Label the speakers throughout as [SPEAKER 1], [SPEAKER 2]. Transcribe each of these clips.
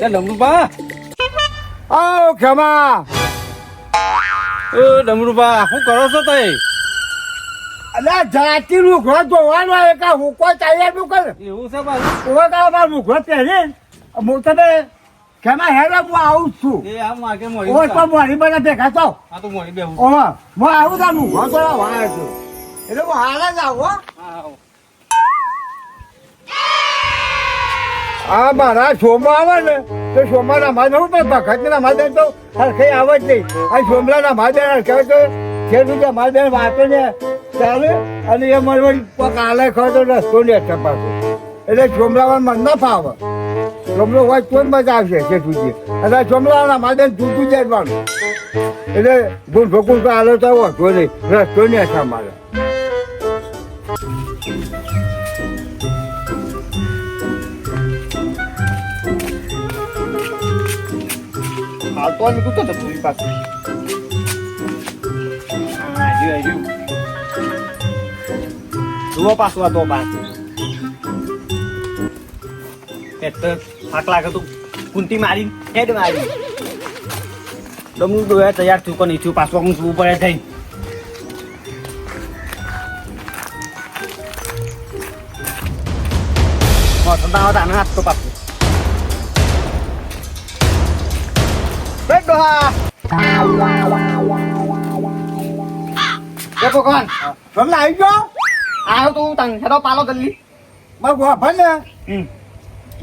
[SPEAKER 1] ડમરુભા
[SPEAKER 2] આવ ખેમા.
[SPEAKER 1] ડમરુભા શું કરો છો તઈ?
[SPEAKER 2] અલ્યા જાતી રૂખો જોવાનો આવે કા હુકો તૈયાર નું કર.
[SPEAKER 1] એવું છે બાજુ
[SPEAKER 2] ઓવા કા બાર રૂખો પહેરી હું તને ખેમા હેડે હું આવું છું.
[SPEAKER 1] એ આ માગે મોડી
[SPEAKER 2] ઓય તો મોરી બને ભેગા તો
[SPEAKER 1] આ તો મોડી બેહું
[SPEAKER 2] ઓવા હું આવું તા રૂખો તો વાય છું એટલે હું હાલ જ આવું હો. આ મારા સોમા આવે ને તો સોમાના માધે હું પણ ભગતના માધે તો હરખઈ આવે જ નહીં. આ સોમલાના માધે હરખે તો જે સુધી માધે વાંચો ને ચાલે અને એ મળવાની કાલે ખરો રસ્તો ને પાછો એટલે સોમલામાં મન ન ફાવે. સોમલો હોય તો જ મજા આવશે છે સુધી અને સોમલાના માધે જૂતું જવાનું એટલે ગુણ ભકું હાલો તો વાંચો નહીં રસ્તો ને હતા મારે.
[SPEAKER 1] હાલતો નીકળતો હતો પૂરી પાસે. જુઓ પાછું હતો બાર થાક લાગે તું કુંતી મારી હેડ મારી ડમરું ડોયા તૈયાર થયું પણ ઈચ્છું પાછું હું શું પડે થઈ આને હાથ તો પાછું કોણ
[SPEAKER 2] તમને આવી ગયો
[SPEAKER 1] આવ્યો તું તને હેડો પાલો જલ્દી
[SPEAKER 2] ભલે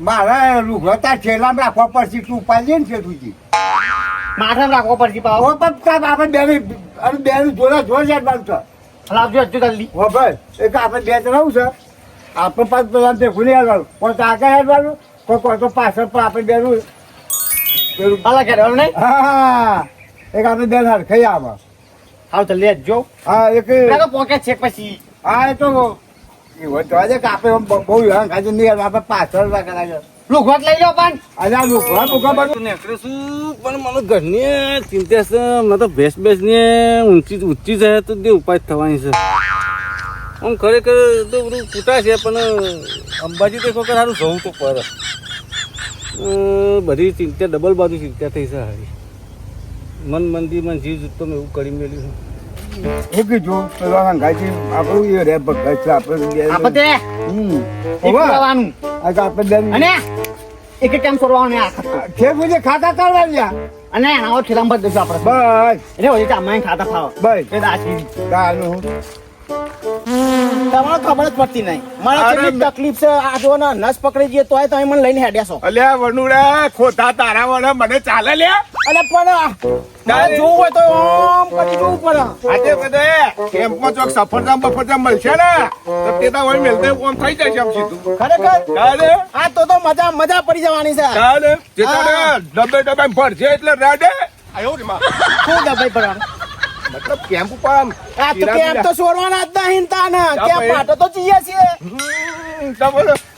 [SPEAKER 2] મારા રૂખતા છેલ્લામાં રાખવા પડશે તું ઉપાડી ને છે તુજી
[SPEAKER 1] માથે રાખવો પડશે પાવ
[SPEAKER 2] આપણે બેનું જોડા જોર જાય બાંધતો
[SPEAKER 1] લાવજો હજુ જલ્દી
[SPEAKER 2] હો ભાઈ એક આપણે બે જણાવું છે આપણે પાંચ પેલા ભૂલી આવવાનું કોઈ તો આગળ હેડવાનું કોઈ તો પાછળ પણ આપણે બેનું
[SPEAKER 1] પાલા કર્યો નહીં
[SPEAKER 2] હા એક આપણે બેન હરખાઈ આવે
[SPEAKER 1] હાવ જલ્દી હજો
[SPEAKER 2] હા એક
[SPEAKER 1] પોકેટ છે પછી
[SPEAKER 2] હા એ તો એવો તો આજે કે આપણે બહુ હેરાન ખાજે નહીં આપણે પાછળ રાખે
[SPEAKER 1] લુગવાટ લઈ જાઓ પણ
[SPEAKER 2] અલ્યા લુગવા મુકા બધું
[SPEAKER 1] નેકળે છું પણ મને ઘરની ચિંતા છે મને તો ભેંસ ને ઊંચી જાય તો જે ઉપાય થવાની છે આમ ખરેખર તો બધું ફૂટા છે પણ અંબાજી તો વખત સારું જવું તો પર બધી ચિંતા ડબલ બાજુ ચિંતા થઈ છે હારી મન જીવ જૂતો મેં એવું કરી મેળ્યું
[SPEAKER 2] હું કીધું પેલા ગાજી આપણું એ રે ભગત છે આપણે
[SPEAKER 1] અને એક ટાઈમ સોરવાનું
[SPEAKER 2] છે મુજે ખાતા કરવા લ્યા
[SPEAKER 1] અને એના ઠેલામાં બધ આપણે
[SPEAKER 2] બસ
[SPEAKER 1] એટલે હોય આમાં ખાતા ખાવા
[SPEAKER 2] બસ
[SPEAKER 1] એ દાસી
[SPEAKER 2] ચાલું
[SPEAKER 1] તમારે ખબર જ પડતી નહીં મારે કેટલી તકલીફ છે આ જો ને નસ પકડી જઈએ તોય તમે મને લઈને હેડ્યા છો
[SPEAKER 2] અલ્યા વનુડા ખોટા તારા વડા મને ચાલે લ્યા
[SPEAKER 1] અલે પણ જોવું હોય તો ઓમ કરી જોવું પડે
[SPEAKER 2] આજે બધે કેમ્પમાં ચોક સફરજન બફરજન મળશે ને તો તે તો હોય મેલતે કોમ થઈ જશે આમ સીધું
[SPEAKER 1] ખરેખર
[SPEAKER 2] ચાલે
[SPEAKER 1] આ તો મજા પડી જવાની છે
[SPEAKER 2] ચાલે જેતાને ડબ્બે ભરશે એટલે રાડે આયો રે માં
[SPEAKER 1] શું દબાઈ પડવાનું
[SPEAKER 2] મતલબ કેમ્પ ઉપર આમ
[SPEAKER 1] આ તો કેમ્પ તો છોડવાના જ નહીં તાના કેમ્પ પાટો તો ચીએ છીએ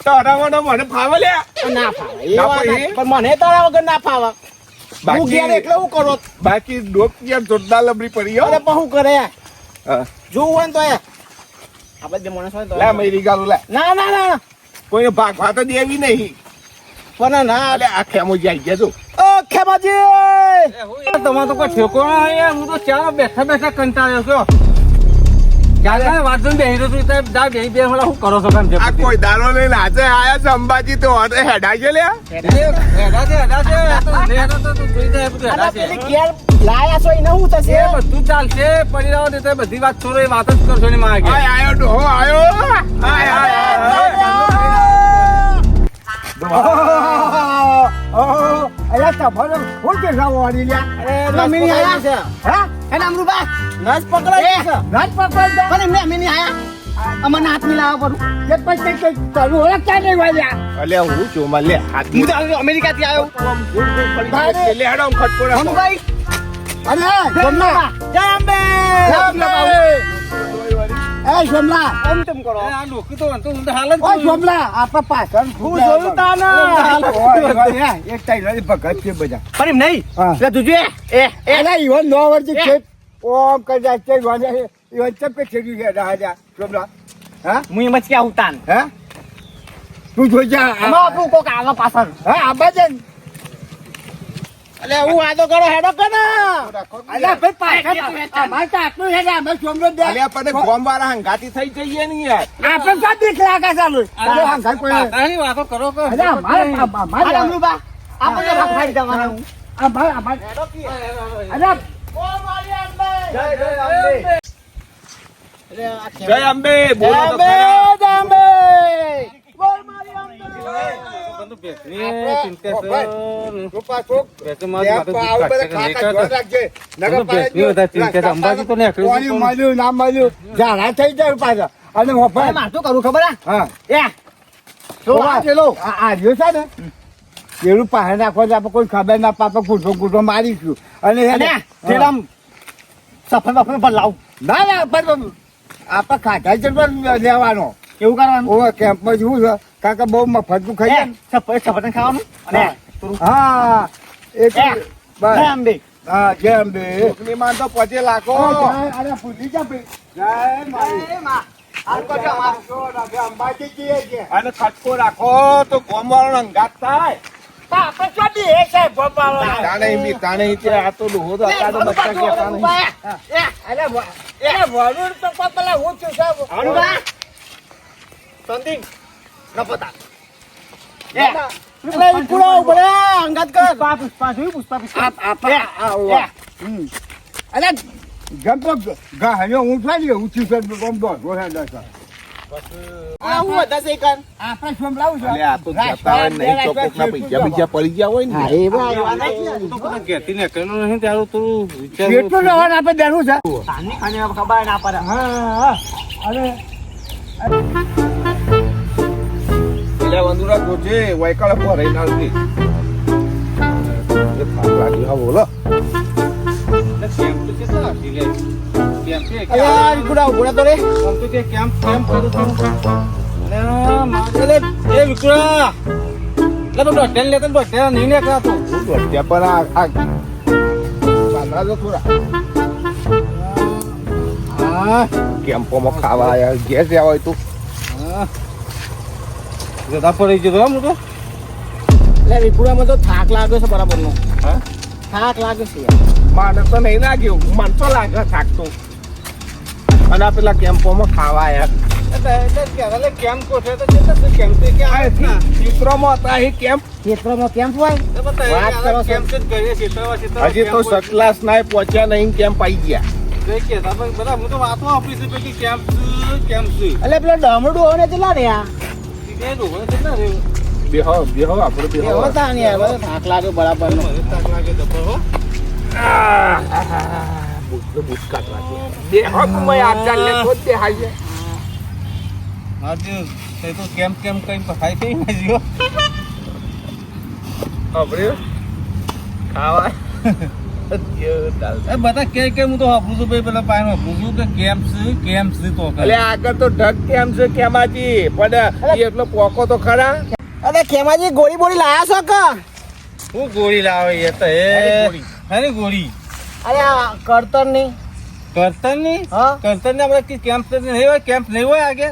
[SPEAKER 2] તારા વડા મને ફાવે લ્યા
[SPEAKER 1] ના ફાવે એ વાત પણ મને તારા વગર ના ફાવે હું ગયા એટલે હું કરો
[SPEAKER 2] બાકી ડોક યાર જોરદાર લબડી પડી હો
[SPEAKER 1] અરે પણ હું કરે જોવું હોય ને તો આપણે જે માણસ હોય તો
[SPEAKER 2] લે મેરી ગાલું લે
[SPEAKER 1] ના
[SPEAKER 2] કોઈને ભાગ ભાત દેવી નહીં
[SPEAKER 1] પણ ના
[SPEAKER 2] અલે આ ખેમો જાય ગયા તું
[SPEAKER 1] ઓ ખેમાજી તમારે તો કોઈ ઠેકો ના હું તો ચાલો બેઠા કંટાળ્યો છો ચાલે વાંધો બેહી રહ્યો છું જા બેહી બે હું કરો છો કામ
[SPEAKER 2] આ કોઈ દારો લઈને આજે આયા છે અંબાજી તો હેડા છે લે
[SPEAKER 1] હેડા છે તો જોઈ જાય બધું હેડા છે લાયા છો એને હું થશે બધું ચાલશે પરિણામ દેતા બધી વાત છોડો એ વાત જ કરશો ને માગે
[SPEAKER 2] આયો ડોહો આયો અરે તમારે શું કે જવાની લ્યા
[SPEAKER 1] રમીની આયા છે
[SPEAKER 2] હા
[SPEAKER 1] એને અમરુબા નસ પકડાય છે
[SPEAKER 2] રાજ પકડ
[SPEAKER 1] પણ એમને અમીની આયા અમને હાથ મિલાવવા પડું
[SPEAKER 2] કે પછી કઈ ચાલુ ઓળખતા નહીં વાલ્યા અલ્યા હું છું મલે હાથ
[SPEAKER 1] હું તો અમેરિકા થી આવ્યો
[SPEAKER 2] લે હેડો ખટકોડા
[SPEAKER 1] અમુભાઈ
[SPEAKER 2] અરે જમના
[SPEAKER 1] જાંબે
[SPEAKER 2] એ જમલા
[SPEAKER 1] એમ તેમ કરો આ લોકો તો હાલ જ
[SPEAKER 2] ઓ જમલા આપા પાછળ
[SPEAKER 1] હું જોયું તા ના
[SPEAKER 2] એક ટાઈમ ભગત છે બધા
[SPEAKER 1] પણ એમ નહીં
[SPEAKER 2] હા.
[SPEAKER 1] એટલે તુજે
[SPEAKER 2] એલા ઈવન 9 વર્ષથી છે ઓમ કદાચ છે વાને ઈવન ચપે છેડી છે રાજા જમલા હા
[SPEAKER 1] હું એમ જ ક્યાં ઉતાન
[SPEAKER 2] હે તું જોઈ જા
[SPEAKER 1] આમાં આપણું કોક આવા પાછળ
[SPEAKER 2] હા આબાજન
[SPEAKER 3] અલે હું વાતો કરો હેડો કનો
[SPEAKER 2] અલ્યા ભાઈ પાછળ અમારે તો આટલું છે ને અમે સોમલો દે
[SPEAKER 4] અલ્યા પણ ગોમવાળા હંગાતી થઈ જઈએ ને યાર.
[SPEAKER 2] આપણે શું દીખ લાગે ચાલુ અરે હંગાઈ કોઈ
[SPEAKER 1] પાતાની વાતો કરો કે
[SPEAKER 2] અલ્યા અમારે
[SPEAKER 3] અમરુબા આપણે ફાડી દેવાનું
[SPEAKER 2] અમારે અલ્યા
[SPEAKER 4] જય અંબે બોલો તો ખરા.
[SPEAKER 1] બધું બેસની ચિંતા છે
[SPEAKER 2] રૂપા ચોક
[SPEAKER 1] બેસે મારું માથું દુખ કાઢશે કે નહીં કાઢે.
[SPEAKER 2] નગર
[SPEAKER 1] બેસની વધારે ચિંતા છે. અંબાજી તો નીકળ્યું છે પણ
[SPEAKER 2] મળ્યું ના મળ્યું ઝાડા થઈ જાય પાછા અને વફા
[SPEAKER 3] માથું કરું ખબર
[SPEAKER 2] હા
[SPEAKER 3] એ
[SPEAKER 2] તો આ રહ્યો છે ને પેલું પાસે નાખવા આપણે કોઈ ખબર ના પાપા કૂટો મારીશું અને
[SPEAKER 3] પેલા સફર બફર પર લાવ
[SPEAKER 2] ના ના પણ આપણે ખાધા છે લેવાનો
[SPEAKER 3] કેવું કરવાનું
[SPEAKER 2] ઓવા કેમ્પમાં જવું છે કાકા બહુ મફતનું ખાઈએ ને.
[SPEAKER 3] સફર ખાવાનું અને
[SPEAKER 2] હા એક
[SPEAKER 3] એ,
[SPEAKER 2] બસ
[SPEAKER 3] જય અંબે
[SPEAKER 2] હા જય અંબે
[SPEAKER 4] કોકની માં તો પચે લાખો.
[SPEAKER 2] અરે ભૂલી જા ભાઈ જય મારી અંબાજી જઈએ છીએ
[SPEAKER 4] અને ખટકો રાખો તો ગોમવાળો હંગાત થાય. તાણે બી તાણે તે આ તો ડોહો તો અત્યારે તો બચ્ચા કહેતા નહીં.
[SPEAKER 2] આપણે સંભળાવું
[SPEAKER 4] અલ્યા આ તો જતા હોય નહીં તો કોકના પૈસા બીજા પડી ગયા હોય ને.
[SPEAKER 1] તો બધા ઘેરથી નીકળેલું નહીં ત્યારે થોડું
[SPEAKER 2] કેટલું
[SPEAKER 1] વિચારવું
[SPEAKER 2] લેવાનું આપણે દેવું છે
[SPEAKER 3] ખબર ના પડે
[SPEAKER 2] હા અરે
[SPEAKER 4] પેલા વંદુરા ગોજે વૈકળ ભરાઈ નાખી. એ થાક લાગ્યો હા બોલો.
[SPEAKER 1] કેમ્પ તો કેટલા હતી લે? કેમ્પ છે કે
[SPEAKER 3] અલ્યા વિકુડા ઉભો તો રે
[SPEAKER 1] આમ તો કે કેમ્પ કરું છું. અરે મારે લે એ વિક્રા લે તો ડોક્ટર લેતો ડોક્ટર નહીં નીકળાતો.
[SPEAKER 4] ત્યાં પણ આ ચાંદા તો થોડા
[SPEAKER 1] હા
[SPEAKER 4] કેમ્પોમાં ખાવા આવ્યા ઘેર જવા હોય તું.
[SPEAKER 1] હા જતા પડી ગયો હું તો
[SPEAKER 3] એટલે વિકુડામાં તો થાક લાગે છે બરાબર નો
[SPEAKER 4] હા
[SPEAKER 3] થાક લાગે છે
[SPEAKER 4] મને તો નહીં લાગ્યું મને તો લાગે થાકતો. અને આ પેલા કેમ્પોમાં ખાવા આવ્યા
[SPEAKER 1] કેમ્પ કોઠે તો જતા કેમ્પ છે ક્યાં
[SPEAKER 4] ચિત્રોમાં હતા એ કેમ્પ.
[SPEAKER 3] ક્ષેત્રમાં કેમ હોય વાત કરો છો.
[SPEAKER 1] કેમ્પ છે ઘરે ક્ષેત્રમાં
[SPEAKER 4] હજી તો સકલાસ ના પહોંચ્યા નહીં કેમ્પ આવી ગયા.
[SPEAKER 1] બધા હું તો વાતો આપી છે પૈકી કેમ્પ છે
[SPEAKER 3] એટલે પેલો ડમડું હોય ને કેટલા રહ્યા
[SPEAKER 4] બેહો બેહો આપણે
[SPEAKER 3] એ
[SPEAKER 4] બેહો.
[SPEAKER 3] હોતા નહીં હવે થાક લાગે બરાબર નો
[SPEAKER 4] બુટ કાઢવા છે. બેહો તું મેં આ ચાલે ખોદ દે હાજે.
[SPEAKER 1] તો કેમ્પ કેમ્પ કઈ પખાઈ કઈ ના જીવો
[SPEAKER 4] આપણે ખાવા
[SPEAKER 1] એ બધા કે હું તો વાપરું છું ભાઈ પેલા પાયનો વાપરું છું કે કેમ્પ છે તો
[SPEAKER 4] એટલે આગળ તો ઢગ કેમ છે કેમાજી પણ એ એટલો પોકો તો ખરા.
[SPEAKER 3] અરે ખેમાજી ગોળી બોળી લાયા છો કે
[SPEAKER 1] હું ગોળી લાવે એ તો હે ને ગોળી
[SPEAKER 3] અરે આ કરતર ની
[SPEAKER 1] કરતન ની
[SPEAKER 3] હા
[SPEAKER 1] કરતન ને આપણે કેમ્પ નહીં હોય કેમ્પ નહીં હોય આગે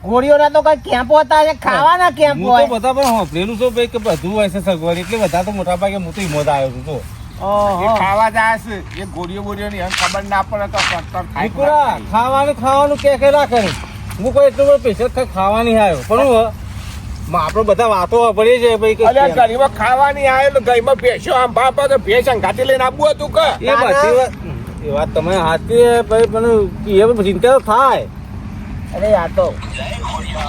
[SPEAKER 3] ગોળીઓના તો કઈ કેમ્પ હોતા છે ખાવાના કેમ્પ
[SPEAKER 1] હું
[SPEAKER 3] હોય
[SPEAKER 1] તો બધા પણ હોપરેલું છું ભાઈ કે બધું હોય છે સગવડ એટલે બધા તો મોટા ભાગે હું તો હિંમત આવ્યો છું તો
[SPEAKER 4] એ ખાવા જાય છે એ ગોળીઓ બોળીઓ ની ખબર ના પડે તો કરતર
[SPEAKER 1] દીકરા ખાવાનું કે રાખે હું કોઈ એટલો બધો પૈસા ખાવાની આવ્યો પણ હું આપણે બધા વાતો વાપરીએ છીએ ભાઈ કે
[SPEAKER 4] અલ્યા ગરીમાં ખાવાની આવે તો ગઈમાં ભેંસો આમ બાપા તો ભેંસ અંગાથી લઈને આપવું હતું કે
[SPEAKER 1] એ બધી વાત એ વાત તમે હાથી ભાઈ પણ એ ચિંતા તો થાય
[SPEAKER 3] અરે આ તો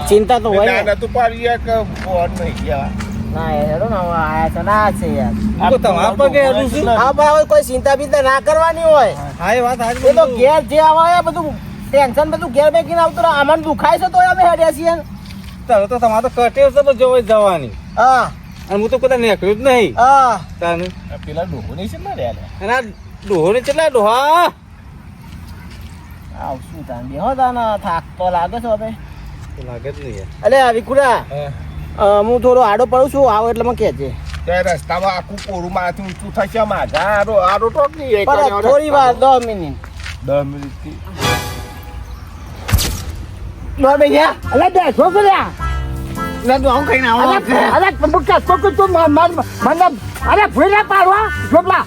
[SPEAKER 3] ચિંતા તો હોય ને
[SPEAKER 4] ના તું પાડી કે ફોન નહીં ગયા.
[SPEAKER 3] ના હેડો ને હવે આયા છે ના છે યાર
[SPEAKER 1] હું તો તમારા પગે હેરું છું.
[SPEAKER 3] હા ભાઈ હવે કોઈ ચિંતા બિંતા ના કરવાની હોય
[SPEAKER 1] હા એ વાત
[SPEAKER 3] એ
[SPEAKER 1] હાચી.
[SPEAKER 3] તો ઘેર જે આવે બધું ટેન્શન બધું ઘેર બેકીને આવતું રહે આમાં દુખાય છે તો અમે હેડ્યા છીએ
[SPEAKER 1] તારે તો તમારે તો કટેવ છે પણ જવાની
[SPEAKER 3] હા
[SPEAKER 1] અને હું તો કદાચ નીકળ્યું જ નહીં
[SPEAKER 3] હા
[SPEAKER 1] તાને
[SPEAKER 4] પેલા ડોહો નહીં છે મારે
[SPEAKER 1] અને આ ડોહો ને કેટલા ડોહા
[SPEAKER 3] આવશું તાન બેહો તાન થાક તો લાગે છે હવે
[SPEAKER 1] લાગે જ નહીં
[SPEAKER 3] અલે વિકુડા હું થોડો આડો પડું છું આવો એટલે મને કહેજે
[SPEAKER 4] ત્યાં રસ્તામાં આખું કોરું મારાથી ઊંચું થશે માજા આરો ટોક નહીં
[SPEAKER 3] પણ થોડી વાર 10 મિનિટ
[SPEAKER 4] 10 મિનિટથી
[SPEAKER 3] 10 મિનિટ
[SPEAKER 2] અલા બેઠો કર્યા
[SPEAKER 3] ના તો હું ખાઈને આવો
[SPEAKER 2] અલા બુકા તો તું મને અરે ભૂલા પાડવા છોકરા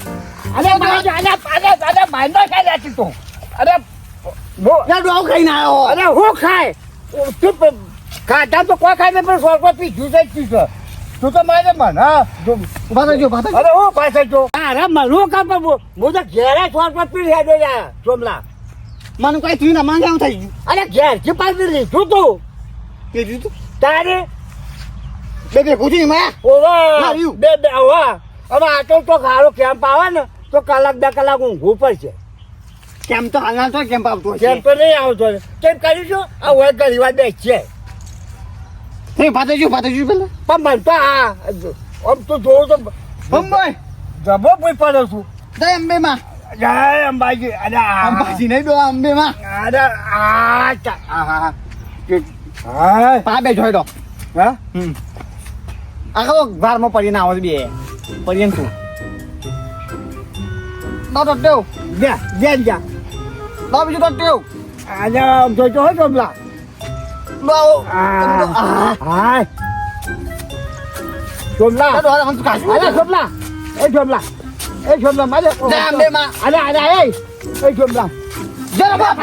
[SPEAKER 2] અરે બાંધો ખાઈ નાખી તું અરે
[SPEAKER 3] ડોહ ખાઈને આવ્યો
[SPEAKER 2] અરે હું ખાય તું ખાધા તો કોઈ ખાય ને પણ સ્વર્ગ પીછું છે પીછું તું તો મારે મન હા અરે હું પાછળ જો અરે મનું કામ હું તો ઘેરે સ્વર્ગ પી હેડે યાર સોમલા
[SPEAKER 3] મને કોઈ થયું ના માંગે થઈ ગયું
[SPEAKER 2] અરે ઘેર થી પાછી લીધું તું
[SPEAKER 3] કીધું તું
[SPEAKER 2] તારે
[SPEAKER 3] બે પૂછ્યું મેં
[SPEAKER 2] ઓવા
[SPEAKER 3] માર્યું.
[SPEAKER 2] બે ઓવા હવે આટલો તો ખારો કેમ્પ આવે ને તો કલાક 2 કલાક ઊંઘવું પડશે
[SPEAKER 3] કેમ તો હાલના તો કેમ આવતો
[SPEAKER 2] કેમ તો નહીં આવતો કેમ કરીશું આ હોય ગરીવા દે છે
[SPEAKER 3] પાછળ પેલા
[SPEAKER 2] પણ મન તો આ આમ તો જોઉં તો
[SPEAKER 3] અંબાઈ
[SPEAKER 2] જબો પૂછ પડે છું
[SPEAKER 3] જય અંબે માં
[SPEAKER 2] જય અંબાજી અરે આ
[SPEAKER 3] અંબાજી નહીં ડો અંબે માં
[SPEAKER 2] અરે આ ચા
[SPEAKER 3] હા
[SPEAKER 2] હા
[SPEAKER 3] પા બે જોઈ દો
[SPEAKER 2] હા
[SPEAKER 3] આખો વારમાં પડીને આવો બે પડીને તું તો ટેવ
[SPEAKER 2] જા
[SPEAKER 3] તો બીજું તો ટેવ
[SPEAKER 2] આજે જોઈતો હોય સોમલા હા સોમલા અરે સોમલા એ સોમલા મારે
[SPEAKER 3] જય અંબે માં
[SPEAKER 2] અરે એ સોમલા
[SPEAKER 3] જય બાપ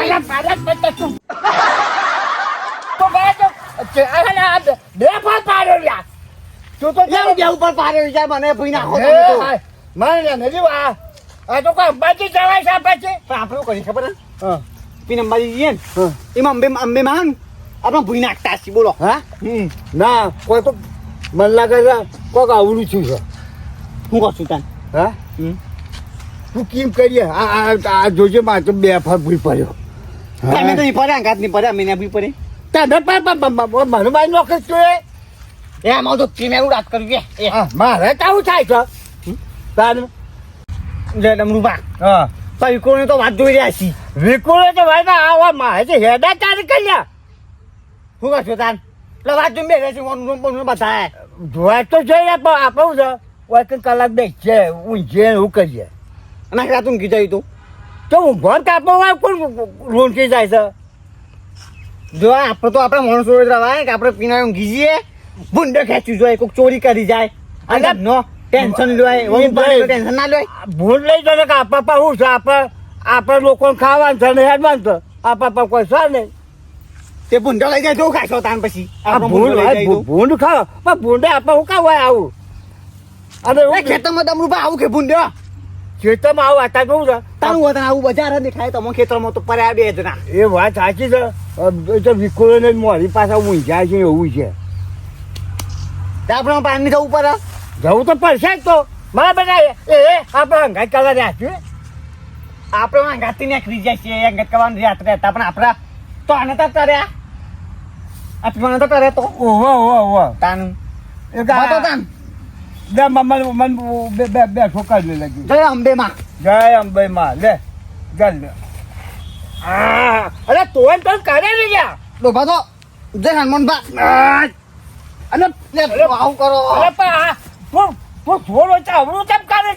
[SPEAKER 2] બે ફાટ પાડ્યો યાર તું તો
[SPEAKER 3] લેવું બે ઉપર પાડ્યો વિચાર મને ભઈ નાખો
[SPEAKER 2] મારે નથી આ તો કોઈ અંબાજી જવાય છે પછી
[SPEAKER 3] પણ આપણે કરી ખબર હે
[SPEAKER 2] હા
[SPEAKER 3] પીને અંબાજી જઈએ ને એમાં અંબે માં આપણે ભઈ નાખતા છીએ બોલો
[SPEAKER 2] હા ના કોઈ તો મને લાગે છે કોઈક આવડું છું છે
[SPEAKER 3] હું કહું છું તને
[SPEAKER 2] હા તું કેમ કરીએ આ જોજે માં તો બે ફાટ ભૂઈ પડ્યો
[SPEAKER 3] તમે તો નહીં પડે અંગાત નહીં પડે અમે ભી પડે
[SPEAKER 2] તને પણ મને બાઈ નોકરી તું
[SPEAKER 3] એ આમાં તો ટીમ એવું રાત કર્યું કે
[SPEAKER 2] મારે કાવું થાય છે તારું
[SPEAKER 3] જય ડમરુબા
[SPEAKER 2] હા
[SPEAKER 3] તો વિકોને તો વાત જોઈ રહ્યા છીએ
[SPEAKER 2] વિકુળે તો ભાઈ ના આવા મારે છે હેડા તારી કર્યા
[SPEAKER 3] શું કરશો તાન એટલે વાત જોઈ બે છે ઓન બતાય
[SPEAKER 2] જોવા તો જોઈએ પણ આપણું છે કોઈ કંઈ કલાક બે છે ઊંઘે એવું કરીએ
[SPEAKER 3] અને રાત ઊંઘી જાય તું
[SPEAKER 2] તો ઊંઘો કાપો હોય કોણ રૂંટી જાય છે
[SPEAKER 3] જો આપણે તો આપણે માણસો રવાય કે આપણે પીના ઊંઘી જઈએ ભૂંડો ખેંચી જોઈએ કોઈક ચોરી કરી જાય અને નો ટેન્શન લેવાય ટેન્શન ના લેવાય
[SPEAKER 2] ભૂલ લઈ જાય કે આપણા શું છે આપણે લોકોને ખાવાનું છે ને હેડવાનું છે આપણા કોઈ છે નહીં
[SPEAKER 3] તે ભૂંડો લઈ જાય તો ખાશો તાન પછી
[SPEAKER 2] આ
[SPEAKER 3] આપણો
[SPEAKER 2] ભૂંડ
[SPEAKER 3] ભૂંડો લઈ જાય તો.
[SPEAKER 2] ભૂંડ ખાવ પણ ભૂંડે આપણે શું કામ હોય આવું અને
[SPEAKER 3] એ
[SPEAKER 2] એવું
[SPEAKER 3] ખેતરમાં ડમરુબા આવું કે ભૂંડો
[SPEAKER 2] ખેતરમાં આવું આતા કેવું છે
[SPEAKER 3] તારું વતન આવું બજાર દેખાય તો ખેતરમાં તો પર્યા બે જણા
[SPEAKER 2] એ વાત સાચી છે એ તો વિકુળે મારી પાસે ઊંઝાય છે એવું છે
[SPEAKER 3] તે આપણે પાણી જવું પડે
[SPEAKER 2] જવું તો પડશે જ તો મારા બધા આપણે અંગાત કરવા રાખ્યું
[SPEAKER 3] આપણે અંગાતી નીકળી જાય છે અંગાત કરવાની રાત રહેતા પણ આપણા તો આને તો કર્યા આપણે તો કરે તો
[SPEAKER 2] ઓહો
[SPEAKER 3] તાનું
[SPEAKER 2] એ
[SPEAKER 3] તો તાન
[SPEAKER 2] બે મમ્મી બે છોકરા લે લાગી
[SPEAKER 3] જય અંબે માં
[SPEAKER 2] જય અંબે માં લે ચાલ લે અરે તો કરે ને યાર
[SPEAKER 3] ડોભા તો જય હનુમાનબા
[SPEAKER 2] અને
[SPEAKER 3] આવું કરો
[SPEAKER 2] અરે પણ તું થોડો ચાવડું કેમ કરે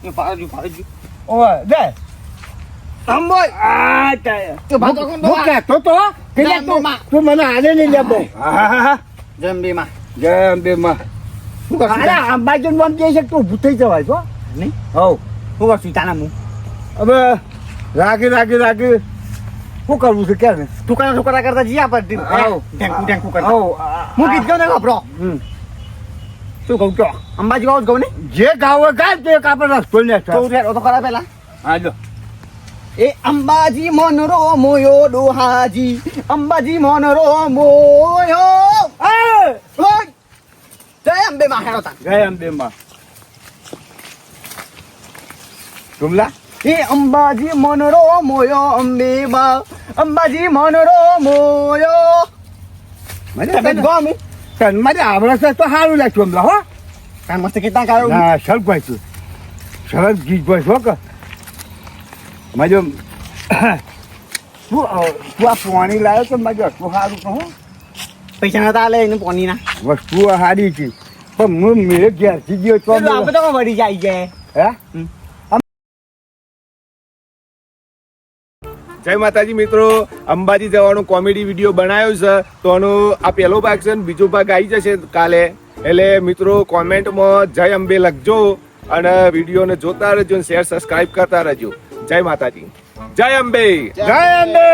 [SPEAKER 2] છે
[SPEAKER 3] ભાડું
[SPEAKER 2] ઓય લે
[SPEAKER 3] અંબોય
[SPEAKER 2] આ તાય
[SPEAKER 3] તો ભાતો કોણ
[SPEAKER 2] હું કહેતો તો કે લે તું મને આને નહીં લે બહુ
[SPEAKER 3] જય અંબે માં
[SPEAKER 2] જય અંબે માં
[SPEAKER 3] શું કરશું
[SPEAKER 2] અરે અંબાજી નામ કહે છે તું ભૂતાઈ જવાય છો
[SPEAKER 3] નહીં
[SPEAKER 2] હવ
[SPEAKER 3] શું કરશું તાના હું
[SPEAKER 2] હવે રાગી શું કરવું છે ક્યારે
[SPEAKER 3] છોકરા કરતા જઈએ આપણે
[SPEAKER 2] આવો.
[SPEAKER 3] ટેન્કુ કરતા
[SPEAKER 2] હવ
[SPEAKER 3] હું કીધું ને વાપરો
[SPEAKER 2] શું કહું છો
[SPEAKER 3] અંબાજી ગાવ જ ગઉં ને
[SPEAKER 2] જે ગાવ ગાય તો એક આપણે રસ્તો ને
[SPEAKER 3] તો રેડો તો ખરા પેલા
[SPEAKER 2] હાલો
[SPEAKER 3] એ અંબાજી મનરો મોયો ડોહાજી અંબાજી મનરો મોયો ઓય જય અંબે માં હેડો તા
[SPEAKER 2] જય અંબે માં જુમલા
[SPEAKER 3] એ અંબાજી મનરો મોયો અંબે માં અંબાજી મનરો મોયો તમે ગામી
[SPEAKER 2] તન મારે આવડે છે તો સારું લાગ્યું જુમલા હો
[SPEAKER 3] કામ મસ્ત કેટલા કાઢો
[SPEAKER 2] ના સરસ ભાઈ તું સરસ ગીત ભાઈ છો કે માજો તું આ પાણી લાવ્યો તો માજો વસ્તુ સારું કહું
[SPEAKER 3] પૈસા નતા લે એને પોની ના
[SPEAKER 2] વસ્તુ સારી છે પણ હું મેરે ઘેરથી ગયો તો
[SPEAKER 3] આપણે તો વળી જાય છે
[SPEAKER 2] હે
[SPEAKER 4] જય માતાજી મિત્રો, અંબાજી જવાનો કોમેડી વિડીયો બનાવ્યો છે તો આનો આ પહેલો ભાગ છે ને બીજો ભાગ આવી જશે કાલે. એટલે મિત્રો કોમેન્ટમાં જય અંબે લખજો અને વિડીયોને જોતા રહેજો, શેર સબસ્ક્રાઇબ કરતા રહેજો. જય માતાજી, જય અંબે.
[SPEAKER 2] જય અંબે.